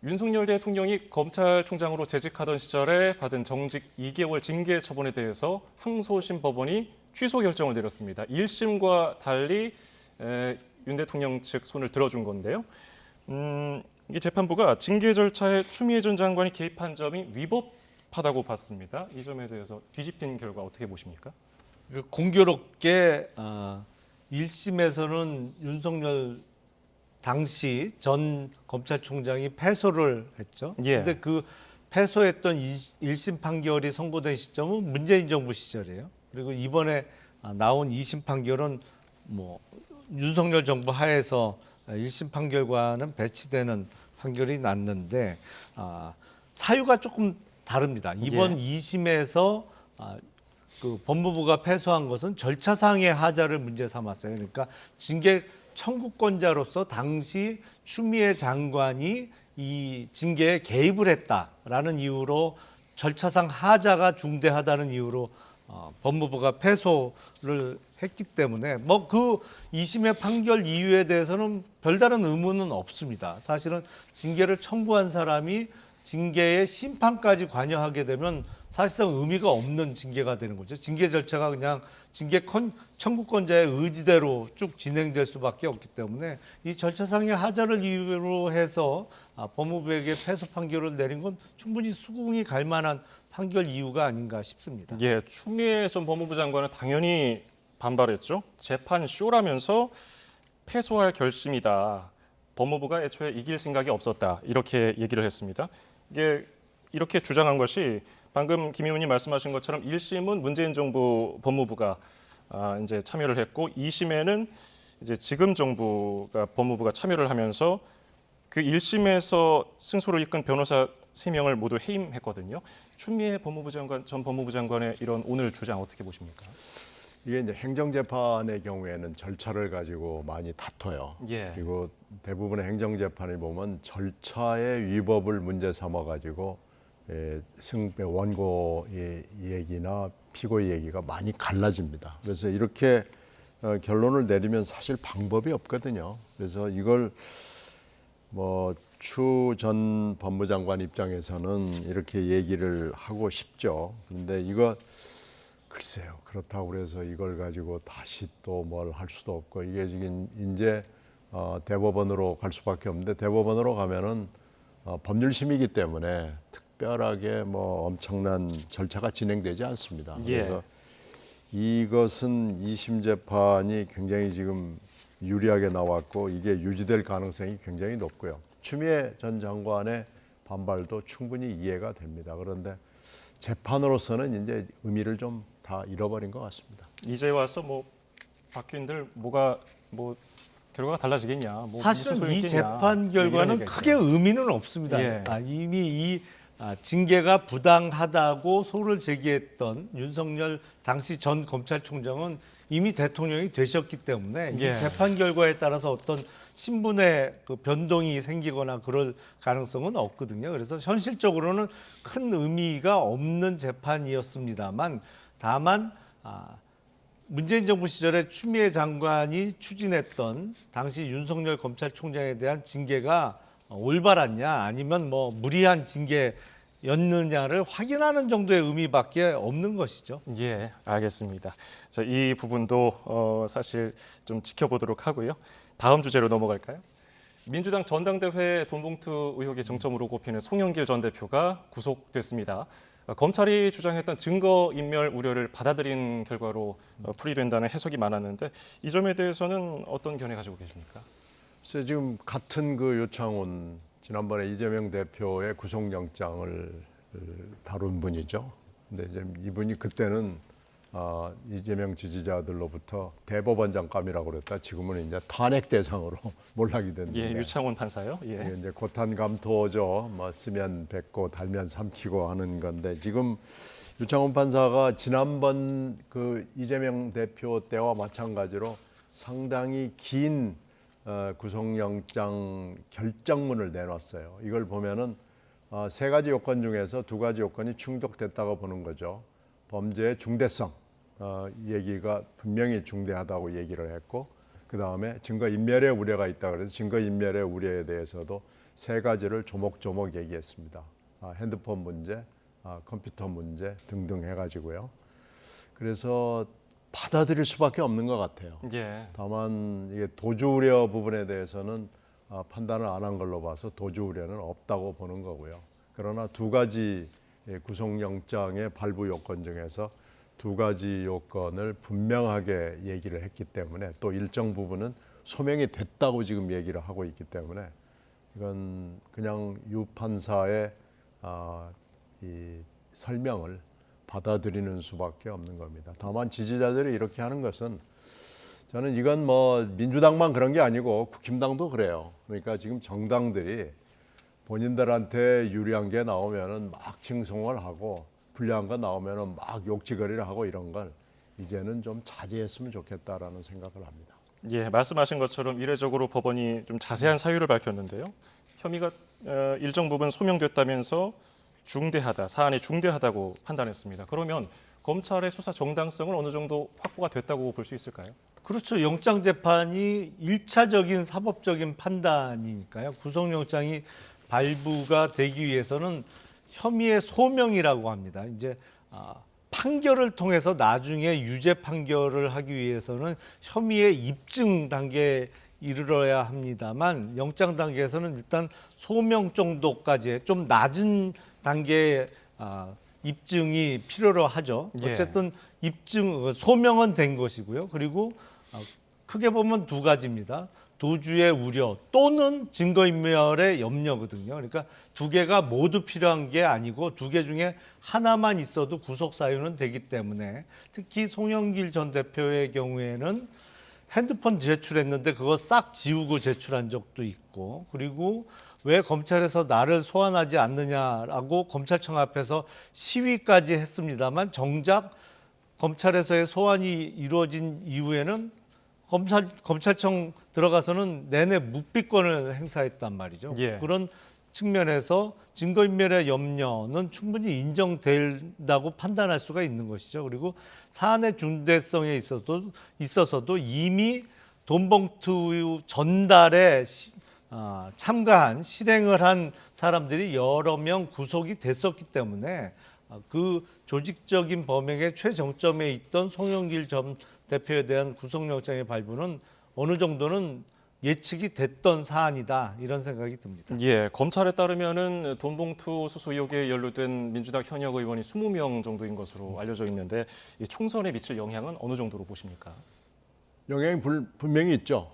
윤석열 대통령이 검찰총장으로 재직하던 시절에 받은 정직 2개월 징계 처분에 대해서 항소심 법원이 취소 결정을 내렸습니다. 1심과 달리 윤 대통령 측 손을 들어준 건데요. 이 재판부가 징계 절차에 추미애 전 장관이 개입한 점이 위법하다고 봤습니다. 이 점에 대해서 뒤집힌 결과 어떻게 보십니까? 공교롭게 1심에서는 윤석열 당시 전 검찰총장이 패소를 했죠. 그런데 예. 그 패소했던 1심 판결이 선고된 시점은 문재인 정부 시절이에요. 그리고 이번에 나온 2심 판결은 뭐 윤석열 정부 하에서 1심 판결과는 배치되는 판결이 났는데 사유가 조금 다릅니다. 이번 2심에서 그 법무부가 패소한 것은 절차상의 하자를 문제 삼았어요. 그러니까 징계 청구권자로서 당시 추미애 장관이 이 징계에 개입을 했다라는 이유로 절차상 하자가 중대하다는 이유로 법무부가 패소를 했기 때문에 뭐 그 2심의 판결 이유에 대해서는 별다른 의문은 없습니다. 사실은 징계를 청구한 사람이 징계의 심판까지 관여하게 되면 사실상 의미가 없는 징계가 되는 거죠. 징계 절차가 그냥 징계 청구권자의 의지대로 쭉 진행될 수밖에 없기 때문에 이 절차상의 하자를 이유로 해서 법무부에게 패소 판결을 내린 건 충분히 수긍이 갈 만한 판결 이유가 아닌가 싶습니다. 예, 추미애 전 법무부 장관은 당연히 반발했죠. 재판 쇼라면서 패소할 결심이다. 법무부가 애초에 이길 생각이 없었다. 이렇게 얘기를 했습니다. 이게 이렇게 주장한 것이 방금 김 의원님 말씀하신 것처럼 1심은 문재인 정부 법무부가 이제 참여를 했고 2심에는 이제 지금 정부가 법무부가 참여를 하면서 그 1심에서 승소를 이끈 변호사 3명을 모두 해임했거든요. 추미애 법무부 장관 전 법무부 장관의 이런 오늘 주장 어떻게 보십니까? 이게 이제 행정재판의 경우에는 절차를 가지고 많이 다퉈요. 예. 그리고 대부분의 행정재판을 보면 절차의 위법을 문제 삼아 가지고 승배 원고의 얘기나 피고의 얘기가 많이 갈라집니다. 그래서 이렇게 결론을 내리면 사실 방법이 없거든요. 그래서 이걸 뭐 추 전 법무장관 입장에서는 이렇게 얘기를 하고 싶죠. 그런데 이거 글쎄요. 그렇다고 그래서 이걸 가지고 다시 또 뭘 할 수도 없고 이게 지금 이제 대법원으로 갈 수밖에 없는데 대법원으로 가면은 법률심이기 때문에 특별하게 뭐 엄청난 절차가 진행되지 않습니다. 그래서 이것은 2심 재판이 굉장히 지금 유리하게 나왔고 이게 유지될 가능성이 굉장히 높고요. 추미애 전 장관의 반발도 충분히 이해가 됩니다. 그런데 재판으로서는 이제 의미를 좀 다 잃어버린 것 같습니다. 이제 와서 뭐 바뀐들 뭐가 뭐 결과가 달라지겠냐? 뭐 사실은 무슨 이 소용있겠냐, 재판 결과는 이런 크게 얘기가 의미는 없습니다. 예. 이미 이 징계가 부당하다고 소를 제기했던 윤석열 당시 전 검찰총장은 이미 대통령이 되셨기 때문에 예. 이 재판 결과에 따라서 어떤 신분의 그 변동이 생기거나 그럴 가능성은 없거든요. 그래서 현실적으로는 큰 의미가 없는 재판이었습니다만 다만 문재인 정부 시절에 추미애 장관이 추진했던 당시 윤석열 검찰총장에 대한 징계가 올바랐냐 아니면 뭐 무리한 징계였느냐를 확인하는 정도의 의미밖에 없는 것이죠. 예, 알겠습니다. 자, 이 부분도 사실 좀 지켜보도록 하고요. 다음 주제로 넘어갈까요? 민주당 전당대회 돈봉투 의혹의 정점으로 꼽히는 송영길 전 대표가 구속됐습니다. 검찰이 주장했던 증거인멸 우려를 받아들인 결과로 풀이된다는 해석이 많았는데 이 점에 대해서는 어떤 견해 가지고 계십니까? 그래서 지금 같은 그 유창훈 지난번에 이재명 대표의 구속영장을 다룬 분이죠. 근데 이제 이분이 그때는 이재명 지지자들로부터 대법원장감이라고 그랬다. 지금은 이제 탄핵 대상으로 몰락이 됐는데. 예, 유창훈 판사요. 이게 예. 이제 고탄감토죠. 뭐 쓰면 뱉고 달면 삼키고 하는 건데 지금 유창훈 판사가 지난번 그 이재명 대표 때와 마찬가지로 상당히 긴 구속영장 결정문을 내놨어요. 이걸 보면은 세 가지 요건 중에서 두 가지 요건이 충족됐다고 보는 거죠. 범죄의 중대성 얘기가 분명히 중대하다고 얘기를 했고 그 다음에 증거인멸의 우려가 있다 그래서 증거인멸의 우려에 대해서도 세 가지를 조목조목 얘기했습니다. 핸드폰 문제, 컴퓨터 문제 등등 해가지고요. 그래서 받아들일 수밖에 없는 것 같아요. 예. 다만 이게 도주 우려 부분에 대해서는 판단을 안 한 걸로 봐서 도주 우려는 없다고 보는 거고요. 그러나 두 가지 구속영장의 발부 요건 중에서 두 가지 요건을 분명하게 얘기를 했기 때문에 또 일정 부분은 소명이 됐다고 지금 얘기를 하고 있기 때문에 이건 그냥 유 판사의 이 설명을 받아들이는 수밖에 없는 겁니다. 다만 지지자들이 이렇게 하는 것은 저는 이건 뭐 민주당만 그런 게 아니고 국힘당도 그래요. 그러니까 지금 정당들이 본인들한테 유리한 게 나오면은 막 칭송을 하고 불리한 거 나오면은 막 욕지거리를 하고 이런 걸 이제는 좀 자제했으면 좋겠다라는 생각을 합니다. 예, 말씀하신 것처럼 이례적으로 법원이 좀 자세한 사유를 밝혔는데요. 혐의가 일정 부분 소명됐다면서 중대하다, 사안이 중대하다고 판단했습니다. 그러면 검찰의 수사 정당성은 어느 정도 확보가 됐다고 볼 수 있을까요? 그렇죠. 영장 재판이 1차적인 사법적인 판단이니까요. 구속영장이 발부가 되기 위해서는 혐의의 소명이라고 합니다. 이제 판결을 통해서 나중에 유죄 판결을 하기 위해서는 혐의의 입증 단계에 이르러야 합니다만 영장 단계에서는 일단 소명 정도까지 좀 낮은 단계의 입증이 필요로 하죠. 예. 어쨌든 소명은 된 것이고요. 그리고 크게 보면 두 가지입니다. 도주의 우려 또는 증거인멸의 염려거든요. 그러니까 두 개가 모두 필요한 게 아니고 두 개 중에 하나만 있어도 구속 사유는 되기 때문에 특히 송영길 전 대표의 경우에는 핸드폰 제출했는데 그거 싹 지우고 제출한 적도 있고 그리고 왜 검찰에서 나를 소환하지 않느냐라고 검찰청 앞에서 시위까지 했습니다만 정작 검찰에서의 소환이 이루어진 이후에는 검찰청 들어가서는 내내 묵비권을 행사했단 말이죠. 예. 그런 측면에서 증거인멸의 염려는 충분히 인정된다고 판단할 수가 있는 것이죠. 그리고 사안의 중대성에 있어서도 이미 돈봉투 전달에 참가한 실행을 한 사람들이 여러 명 구속이 됐었기 때문에 그 조직적인 범행의 최정점에 있던 송영길 전 대표에 대한 구속영장의 발부는 어느 정도는 예측이 됐던 사안이다 이런 생각이 듭니다. 예, 검찰에 따르면은 돈봉투 수수 의혹에 연루된 민주당 현역 의원이 20명 정도인 것으로 알려져 있는데 이 총선에 미칠 영향은 어느 정도로 보십니까? 영향이 분명히 있죠.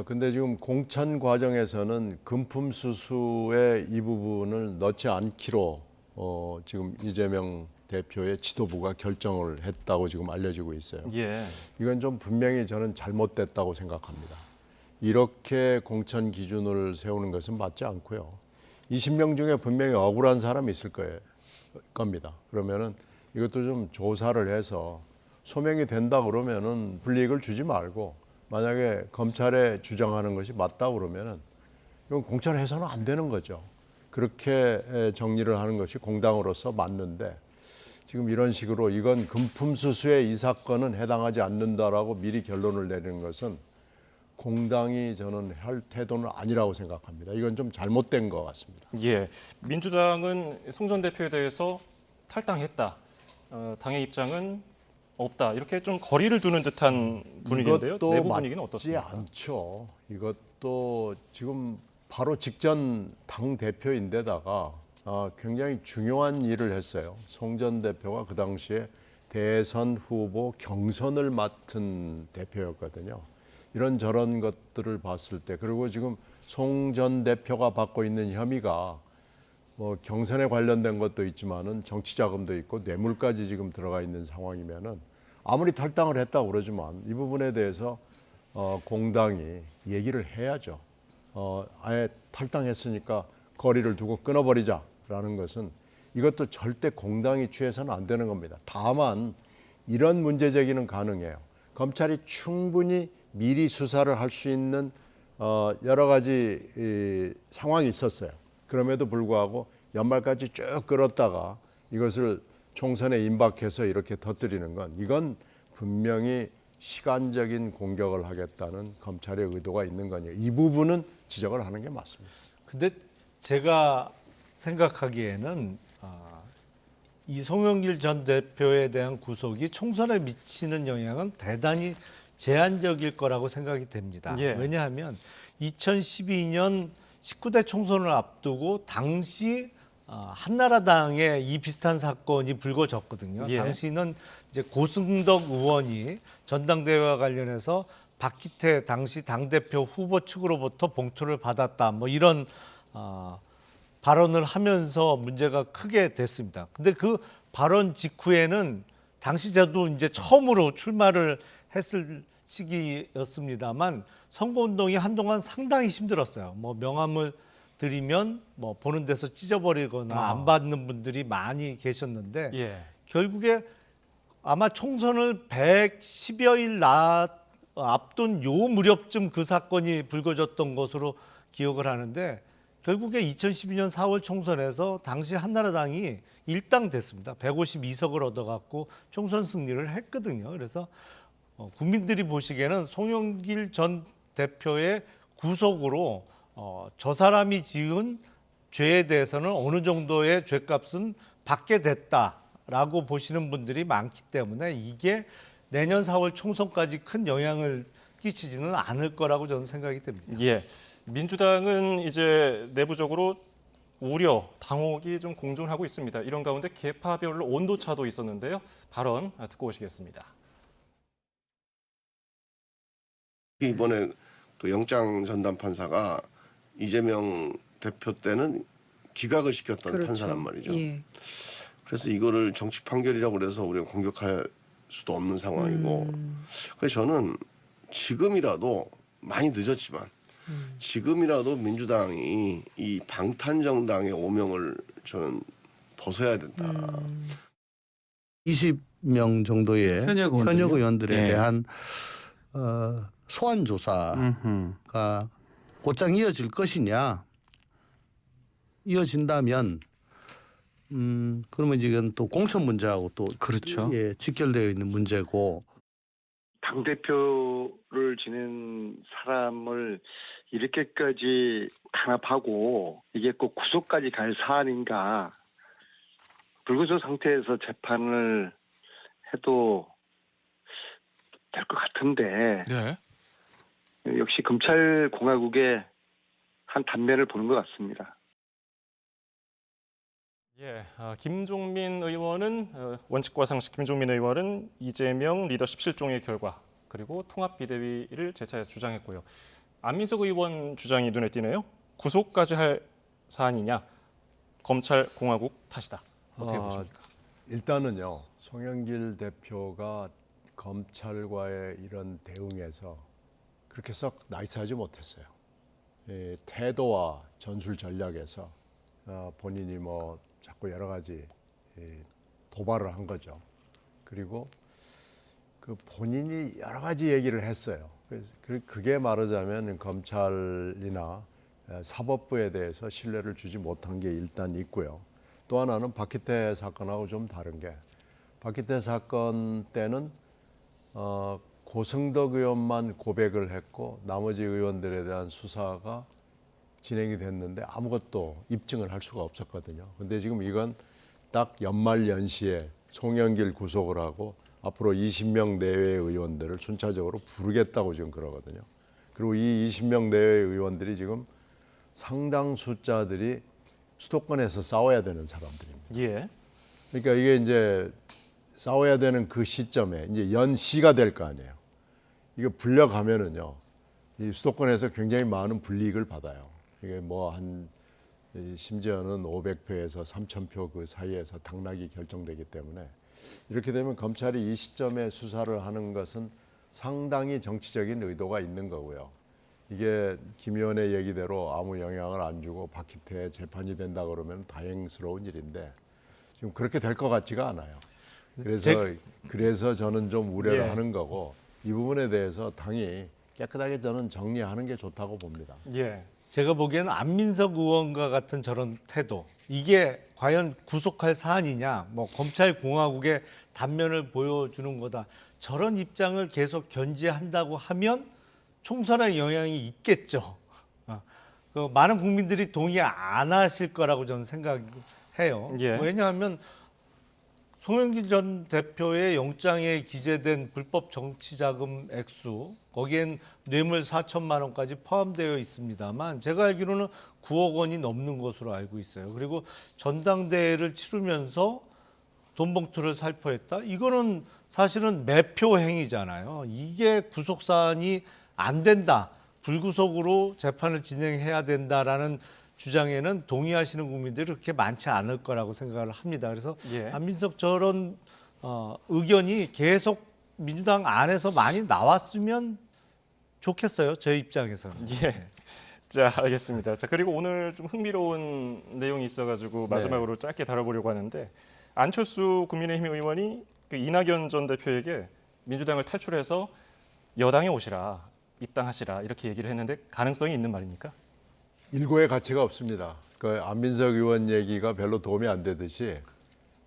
근데 지금 공천 과정에서는 금품 수수의 이 부분을 넣지 않기로 지금 이재명 대표의 지도부가 결정을 했다고 지금 알려지고 있어요. 예. 이건 좀 분명히 저는 잘못됐다고 생각합니다. 이렇게 공천 기준을 세우는 것은 맞지 않고요. 20명 중에 분명히 억울한 사람이 있을 겁니다. 그러면은 이것도 좀 조사를 해서 소명이 된다 그러면은 불이익을 주지 말고 만약에 검찰에 주장하는 것이 맞다 그러면은 이건 공천해서는 안 되는 거죠. 그렇게 정리를 하는 것이 공당으로서 맞는데 지금 이런 식으로 이건 금품수수에 이 사건은 해당하지 않는다라고 미리 결론을 내리는 것은 공당이 저는 할 태도는 아니라고 생각합니다. 이건 좀 잘못된 것 같습니다. 예, 민주당은 송 전 대표에 대해서 탈당했다. 당의 입장은 없다. 이렇게 좀 거리를 두는 듯한 분위기인데요. 이것도 내부 분위기는 맞지 어떻습니까? 않죠. 이것도 지금 바로 직전 당 대표인데다가 굉장히 중요한 일을 했어요. 송 전 대표가 그 당시에 대선 후보 경선을 맡은 대표였거든요. 이런저런 것들을 봤을 때 그리고 지금 송 전 대표가 받고 있는 혐의가 뭐 경선에 관련된 것도 있지만은 정치 자금도 있고 뇌물까지 지금 들어가 있는 상황이면은 아무리 탈당을 했다고 그러지만 이 부분에 대해서 공당이 얘기를 해야죠. 아예 탈당했으니까 거리를 두고 끊어버리자라는 것은 이것도 절대 공당이 취해서는 안 되는 겁니다. 다만 이런 문제 제기는 가능해요. 검찰이 충분히 미리 수사를 할 수 있는 여러 가지 상황이 있었어요. 그럼에도 불구하고 연말까지 쭉 끌었다가 이것을 총선에 임박해서 이렇게 터뜨리는 건 이건 분명히 시간적인 공격을 하겠다는 검찰의 의도가 있는 거니요. 이 부분은 지적을 하는 게 맞습니다. 근데 제가 생각하기에는 이 송영길 전 대표에 대한 구속이 총선에 미치는 영향은 대단히 제한적일 거라고 생각이 됩니다. 예. 왜냐하면 2012년 19대 총선을 앞두고 당시 한나라당에 이 비슷한 사건이 불거졌거든요. 예. 당시는 이제 고승덕 의원이 전당대회와 관련해서 박기태 당시 당대표 후보 측으로부터 봉투를 받았다. 뭐 이런 발언을 하면서 문제가 크게 됐습니다. 근데 그 발언 직후에는 당시 저도 이제 처음으로 출마를 했을 시기였습니다만 선거운동이 한동안 상당히 힘들었어요. 뭐 명함을 드리면 뭐 보는 데서 찢어버리거나 안 받는 분들이 많이 계셨는데 예. 결국에 아마 총선을 110여일 앞둔 요 무렵쯤 그 사건이 불거졌던 것으로 기억을 하는데 결국에 2012년 4월 총선에서 당시 한나라당이 일당됐습니다. 152석을 얻어갖고 총선 승리를 했거든요. 그래서 국민들이 보시기에는 송영길 전 대표의 구속으로 저 사람이 지은 죄에 대해서는 어느 정도의 죄값은 받게 됐다라고 보시는 분들이 많기 때문에 이게 내년 4월 총선까지 큰 영향을 끼치지는 않을 거라고 저는 생각이 됩니다. 예. 민주당은 이제 내부적으로 우려, 당혹이 좀 공존하고 있습니다. 이런 가운데 계파별로 온도차도 있었는데요. 발언 듣고 오시겠습니다. 이번에 그 영장 전담 판사가 이재명 대표 때는 기각을 시켰던 그렇죠. 판사란 말이죠. 예. 그래서 이거를 정치 판결이라고 그래서 우리가 공격할 수도 없는 상황이고. 그래서 저는 지금이라도 많이 늦었지만 지금이라도 민주당이 이 방탄정당의 오명을 저는 벗어야 된다. 20명 정도의 현역 의원들에 예. 대한 소환 조사가 곧장 이어질 것이냐, 이어진다면 그러면 지금 또 공천 문제하고 또 그렇죠. 예, 직결되어 있는 문제고. 당대표를 지낸 사람을 이렇게까지 탄압하고 이게 꼭 구속까지 갈 사안인가. 불구속 상태에서 재판을 해도 될 것 같은데 네. 역시 검찰공화국의 한 단면을 보는 것 같습니다. 예, 김종민 의원은 원칙과 상식 김종민 의원은 이재명 리더십 실종의 결과 그리고 통합비대위를 재차에서 주장했고요. 안민석 의원 주장이 눈에 띄네요. 구속까지 할 사안이냐, 검찰 공화국 탓이다. 어떻게 보십니까? 일단은요, 송영길 대표가 검찰과의 이런 대응에서 그렇게 썩 나이스하지 못했어요. 태도와 전술 전략에서 본인이 뭐 자꾸 여러 가지 도발을 한 거죠. 그리고 그 본인이 여러 가지 얘기를 했어요. 그래서 그게 말하자면 검찰이나 사법부에 대해서 신뢰를 주지 못한 게 일단 있고요. 또 하나는 박희태 사건하고 좀 다른 게 박희태 사건 때는 고승덕 의원만 고백을 했고 나머지 의원들에 대한 수사가 진행이 됐는데 아무것도 입증을 할 수가 없었거든요. 근데 지금 이건 딱 연말 연시에 송영길 구속을 하고 앞으로 20명 내외의 의원들을 순차적으로 부르겠다고 지금 그러거든요. 그리고 이 20명 내외의 의원들이 지금 상당 숫자들이 수도권에서 싸워야 되는 사람들입니다. 예. 그러니까 이게 이제 싸워야 되는 그 시점에 이제 연시가 될 거 아니에요. 이거 불려가면은요, 이 수도권에서 굉장히 많은 불이익을 받아요. 이게 뭐 한 심지어는 500표에서 3,000표 그 사이에서 당락이 결정되기 때문에 이렇게 되면 검찰이 이 시점에 수사를 하는 것은 상당히 정치적인 의도가 있는 거고요. 이게 김 의원의 얘기대로 아무 영향을 안 주고 박희태 재판이 된다 그러면 다행스러운 일인데 지금 그렇게 될 것 같지가 않아요. 그래서 저는 좀 우려를 예. 하는 거고 이 부분에 대해서 당이 깨끗하게 저는 정리하는 게 좋다고 봅니다. 예. 제가 보기에는 안민석 의원과 같은 저런 태도, 이게 과연 구속할 사안이냐, 뭐 검찰 공화국의 단면을 보여주는 거다. 저런 입장을 계속 견지한다고 하면 총선에 영향이 있겠죠. 그 많은 국민들이 동의 안 하실 거라고 저는 생각해요. 예. 왜냐하면 송영길 전 대표의 영장에 기재된 불법 정치자금 액수, 거기엔 뇌물 4천만 원까지 포함되어 있습니다만 제가 알기로는 9억 원이 넘는 것으로 알고 있어요. 그리고 전당대회를 치르면서 돈 봉투를 살포했다. 이거는 사실은 매표 행위잖아요. 이게 구속 사안이 안 된다. 불구속으로 재판을 진행해야 된다라는 주장에는 동의하시는 국민들이 그렇게 많지 않을 거라고 생각을 합니다. 그래서 예. 안민석 저런 의견이 계속 민주당 안에서 많이 나왔으면 좋겠어요. 제 입장에서는. 예. 자, 알겠습니다. 자, 그리고 오늘 좀 흥미로운 내용이 있어가지고 마지막으로 짧게 다뤄보려고 하는데 안철수 국민의힘 의원이 그 이낙연 전 대표에게 민주당을 탈출해서 여당에 오시라, 입당하시라 이렇게 얘기를 했는데 가능성이 있는 말입니까? 일고의 가치가 없습니다. 그 안민석 의원 얘기가 별로 도움이 안 되듯이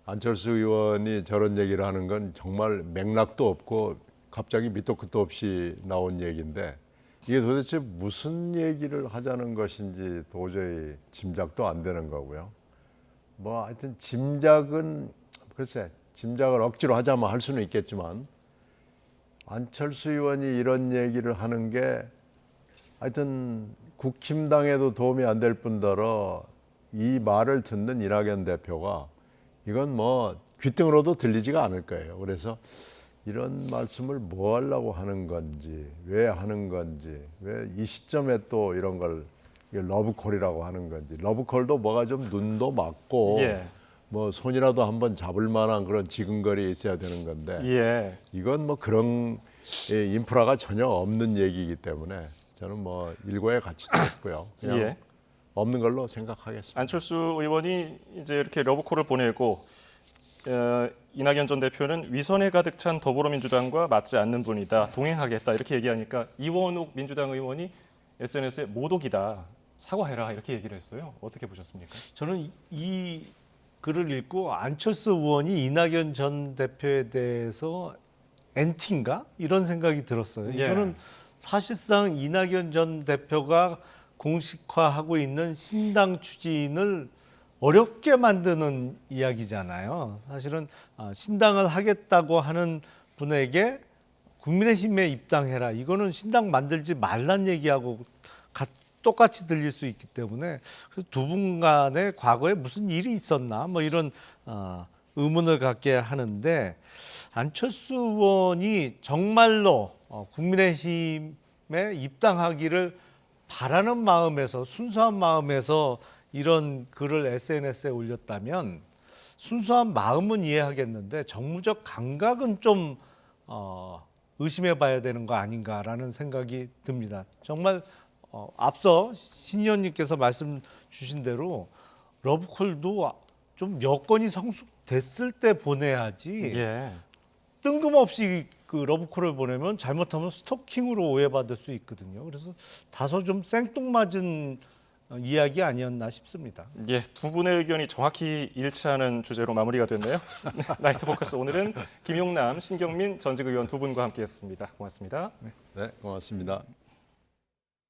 안철수 의원이 저런 얘기를 하는 건 정말 맥락도 없고 갑자기 밑도 끝도 없이 나온 얘기인데 이게 도대체 무슨 얘기를 하자는 것인지 도저히 짐작도 안 되는 거고요. 뭐 하여튼 짐작은 글쎄 짐작을 억지로 하자면 할 수는 있겠지만 안철수 의원이 이런 얘기를 하는 게 하여튼 국힘당에도 도움이 안 될 뿐더러 이 말을 듣는 이낙연 대표가 이건 뭐 귀등으로도 들리지가 않을 거예요. 그래서 이런 말씀을 뭐 하려고 하는 건지, 왜 하는 건지, 왜 이 시점에 또 이런 걸 이게 러브콜이라고 하는 건지, 러브콜도 뭐가 좀 눈도 맞고 예. 뭐 손이라도 한번 잡을 만한 그런 지근거리에 있어야 되는 건데 예. 이건 뭐 그런 인프라가 전혀 없는 얘기이기 때문에 저는 뭐 일고의 가치도 없고요. 그냥 예. 없는 걸로 생각하겠습니다. 안철수 의원이 이제 이렇게 러브콜을 보내고 이낙연 전 대표는 위선에 가득 찬 더불어민주당과 맞지 않는 분이다. 동행하겠다. 이렇게 얘기하니까 이원욱 민주당 의원이 SNS에 모독이다. 사과해라. 이렇게 얘기를 했어요. 어떻게 보셨습니까? 저는 이 글을 읽고 안철수 의원이 이낙연 전 대표에 대해서 엔티인가? 이런 생각이 들었어요. 예. 이거는 사실상 이낙연 전 대표가 공식화하고 있는 신당 추진을 어렵게 만드는 이야기잖아요. 사실은 신당을 하겠다고 하는 분에게 국민의힘에 입당해라. 이거는 신당 만들지 말란 얘기하고 똑같이 들릴 수 있기 때문에 그래서 두 분 간에 과거에 무슨 일이 있었나 뭐 이런 의문을 갖게 하는데 안철수 의원이 정말로 국민의힘에 입당하기를 바라는 마음에서 순수한 마음에서 이런 글을 SNS에 올렸다면 순수한 마음은 이해하겠는데 정무적 감각은 좀 의심해봐야 되는 거 아닌가라는 생각이 듭니다. 정말 앞서 신 의원님께서 말씀 주신 대로 러브콜도 좀 여건이 성숙됐을 때 보내야지 예. 뜬금없이 그 러브콜을 보내면 잘못하면 스토킹으로 오해받을 수 있거든요. 그래서 다소 좀 생뚱맞은 이야기 아니었나 싶습니다. 예, 두 분의 의견이 정확히 일치하는 주제로 마무리가 됐네요. 나이트 포커스 오늘은 김용남, 신경민 전직 의원 두 분과 함께했습니다. 고맙습니다. 네, 고맙습니다.